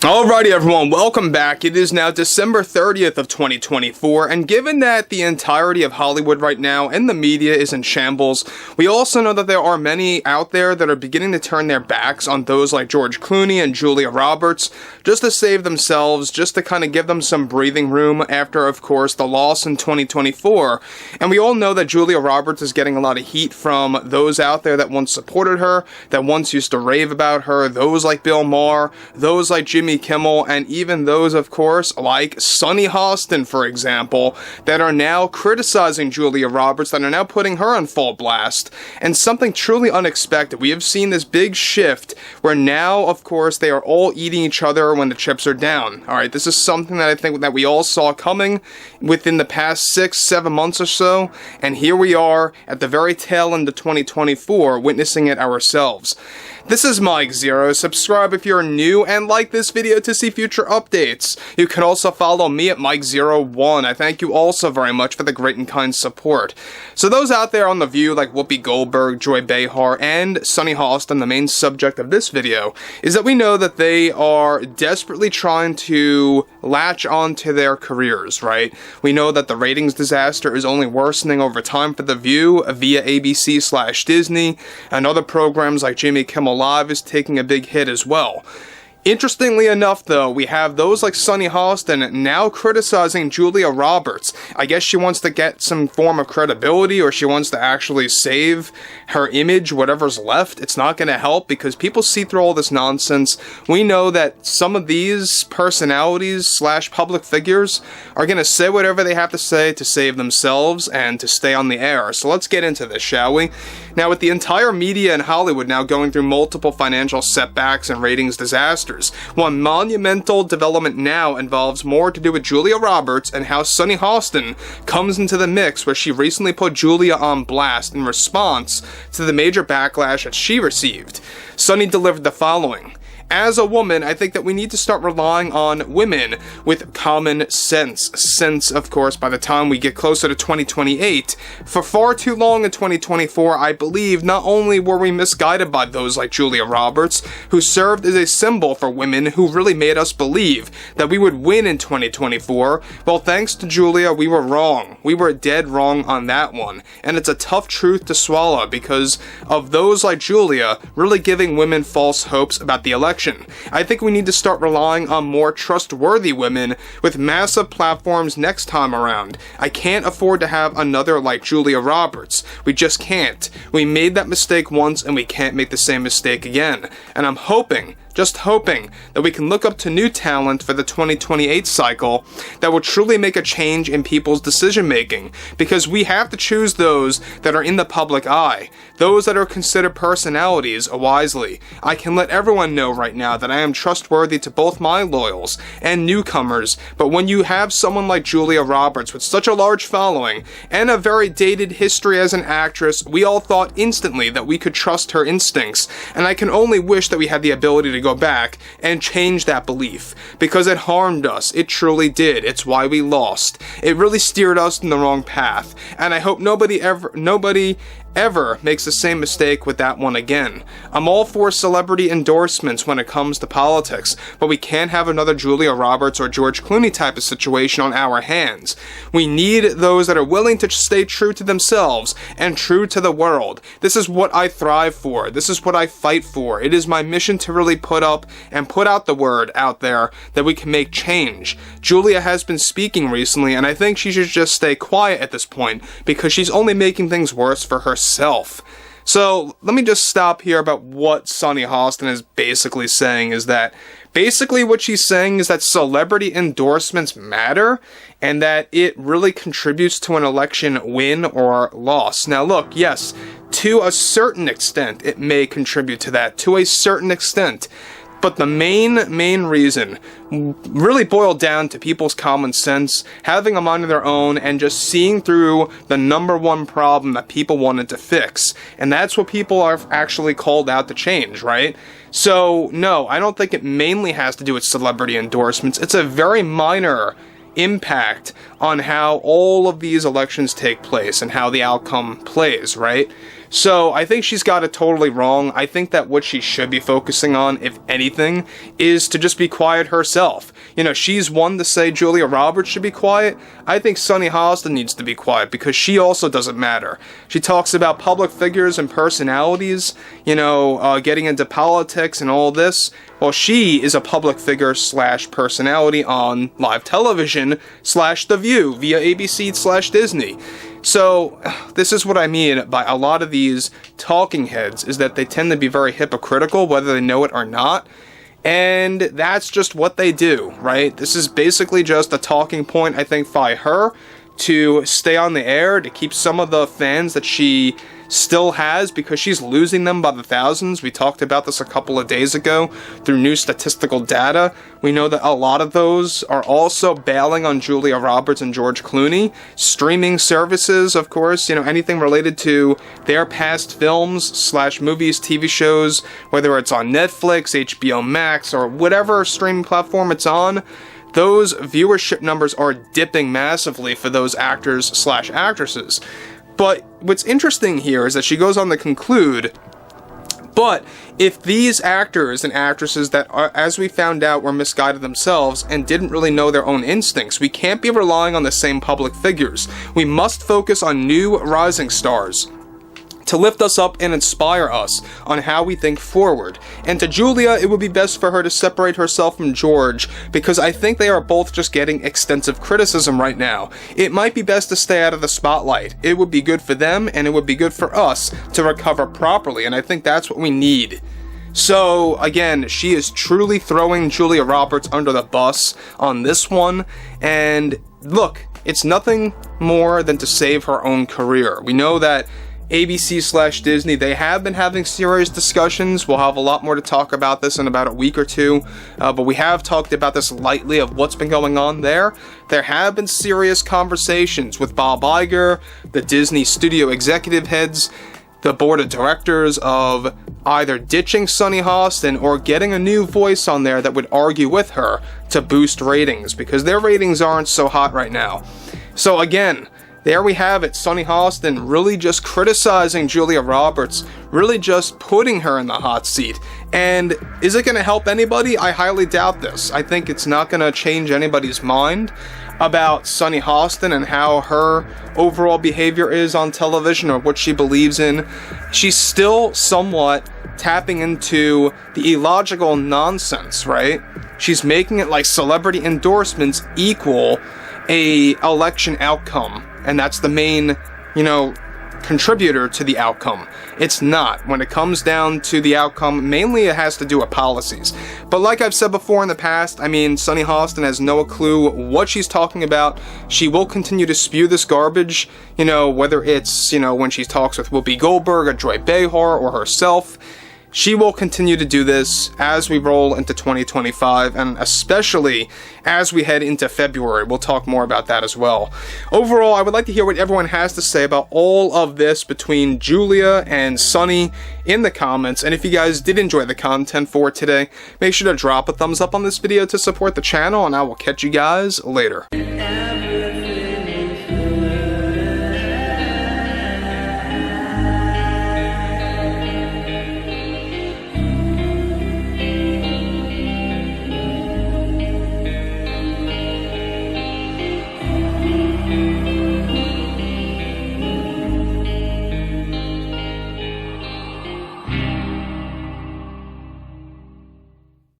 Alrighty everyone, welcome back. It is now December 30th of 2024, and given that the entirety of Hollywood right now and the media is in shambles, we also know that there are many out there that are beginning to turn their backs on those like George Clooney and Julia Roberts, just to save themselves, just to kind of give them some breathing room after, of course, the loss in 2024. And we all know that Julia Roberts is getting a lot of heat from those out there that once supported her, that once used to rave about her, those like Bill Maher, those like Jimmy Kimmel, and even those, of course, like Sunny Hostin, for example, that are now criticizing Julia Roberts, that are now putting her on full blast. And something truly unexpected. We have seen this big shift where now, of course, they are all eating each other when the chips are down. Alright, this is something that I think that we all saw coming within the past 6-7 months or so, and here we are at the very tail end of 2024, witnessing it ourselves. This is Mike Zero. Subscribe if you're new and like this video to see future updates. You can also follow me at Mike01. I thank you also very much for the great and kind support. So those out there on The View like Whoopi Goldberg, Joy Behar, and Sunny Hostin, the main subject of this video, is that we know that they are desperately trying to latch on to their careers, right? We know that the ratings disaster is only worsening over time for The View via ABC/Disney, and other programs like Jimmy Kimmel Live is taking a big hit as well. Interestingly enough, though, we have those like Sunny Hostin now criticizing Julia Roberts. I guess she wants to get some form of credibility, or she wants to actually save her image, whatever's left. It's not going to help because people see through all this nonsense. We know that some of these personalities/public figures are going to say whatever they have to say to save themselves and to stay on the air. So let's get into this, shall we? Now, with the entire media in Hollywood now going through multiple financial setbacks and ratings disasters, one monumental development now involves more to do with Julia Roberts and how Sunny Hostin comes into the mix, where she recently put Julia on blast in response to the major backlash that she received. Sunny delivered the following: "As a woman, I think that we need to start relying on women with common sense. Since, of course, by the time we get closer to 2028, for far too long in 2024, I believe not only were we misguided by those like Julia Roberts, who served as a symbol for women who really made us believe that we would win in 2024, well, thanks to Julia, we were wrong. We were dead wrong on that one. And it's a tough truth to swallow because of those like Julia really giving women false hopes about the election. I think we need to start relying on more trustworthy women with massive platforms next time around. I can't afford to have another like Julia Roberts. We just can't. We made that mistake once and we can't make the same mistake again. And I'm hoping, just hoping, that we can look up to new talent for the 2028 cycle that will truly make a change in people's decision making, because we have to choose those that are in the public eye, those that are considered personalities wisely. I can let everyone know right now that I am trustworthy to both my loyals and newcomers, but when you have someone like Julia Roberts with such a large following and a very dated history as an actress, we all thought instantly that we could trust her instincts, and I can only wish that we had the ability to go back and change that belief, because it harmed us. It truly did. It's why we lost. It really steered us in the wrong path, and I hope nobody ever makes the same mistake with that one again. I'm all for celebrity endorsements when it comes to politics, but we can't have another Julia Roberts or George Clooney type of situation on our hands. We need those that are willing to stay true to themselves and true to the world. This is what I thrive for. This is what I fight for. It is my mission to really put up and put out the word out there that we can make change. Julia has been speaking recently, and I think she should just stay quiet at this point, because she's only making things worse for herself. So let me just stop here about what Sunny Hostin is basically saying, is that basically what she's saying is that celebrity endorsements matter and that it really contributes to an election win or loss. Now look, yes, to a certain extent it may contribute to that, to a certain extent. But the main reason really boiled down to people's common sense, having a mind of their own, and just seeing through the number one problem that people wanted to fix. And that's what people are actually called out to change, right? So, no, I don't think it mainly has to do with celebrity endorsements. It's a very minor impact on how all of these elections take place and how the outcome plays, right? So I think she's got it totally wrong. I think that what she should be focusing on, if anything, is to just be quiet herself. You know, she's one to say Julia Roberts should be quiet. I think Sunny Hostin needs to be quiet because she also doesn't matter. She talks about public figures and personalities, you know, getting into politics and all this. Well, she is a public figure / personality on live television / The View via ABC / Disney. So, this is what I mean by a lot of these talking heads, is that they tend to be very hypocritical, whether they know it or not. And that's just what they do, right? This is basically just a talking point, I think, by her to stay on the air, to keep some of the fans that she still has, because she's losing them by the thousands. We talked about this a couple of days ago through new statistical data. We know that a lot of those are also bailing on Julia Roberts and George Clooney. Streaming services, of course, you know, anything related to their past films / movies, TV shows, whether it's on Netflix, HBO Max, or whatever streaming platform it's on. Those viewership numbers are dipping massively for those actors / actresses. But what's interesting here is that she goes on to conclude, but if these actors and actresses that are, as we found out, were misguided themselves and didn't really know their own instincts, we can't be relying on the same public figures. We must focus on new rising stars to lift us up and inspire us on how we think forward. And to Julia, it would be best for her to separate herself from George, because I think they are both just getting extensive criticism right now. It might be best to stay out of the spotlight. It would be good for them, and it would be good for us to recover properly, and I think that's what we need. So, again, she is truly throwing Julia Roberts under the bus on this one, and look, it's nothing more than to save her own career. We know that ABC / Disney, they have been having serious discussions. We'll have a lot more to talk about this in about a week or two, but we have talked about this lightly of what's been going on there. There have been serious conversations with Bob Iger, the Disney studio executive heads, the board of directors, of either ditching Sunny Hostin or getting a new voice on there that would argue with her to boost ratings, because their ratings aren't so hot right now. So again, there we have it, Sunny Hostin really just criticizing Julia Roberts, really just putting her in the hot seat. And is it going to help anybody? I highly doubt this. I think it's not going to change anybody's mind about Sunny Hostin and how her overall behavior is on television or what she believes in. She's still somewhat tapping into the illogical nonsense, right? She's making it like celebrity endorsements equal a election outcome. And that's the main, you know, contributor to the outcome. It's not. When it comes down to the outcome, mainly it has to do with policies. But like I've said before in the past, I mean, Sunny Hostin has no clue what she's talking about. She will continue to spew this garbage, you know, whether it's, you know, when she talks with Whoopi Goldberg or Joy Behar or herself. She will continue to do this as we roll into 2025, and especially as we head into February. We'll talk more about that as well. Overall, I would like to hear what everyone has to say about all of this between Julia and Sunny in the comments. And if you guys did enjoy the content for today, make sure to drop a thumbs up on this video to support the channel, and I will catch you guys later.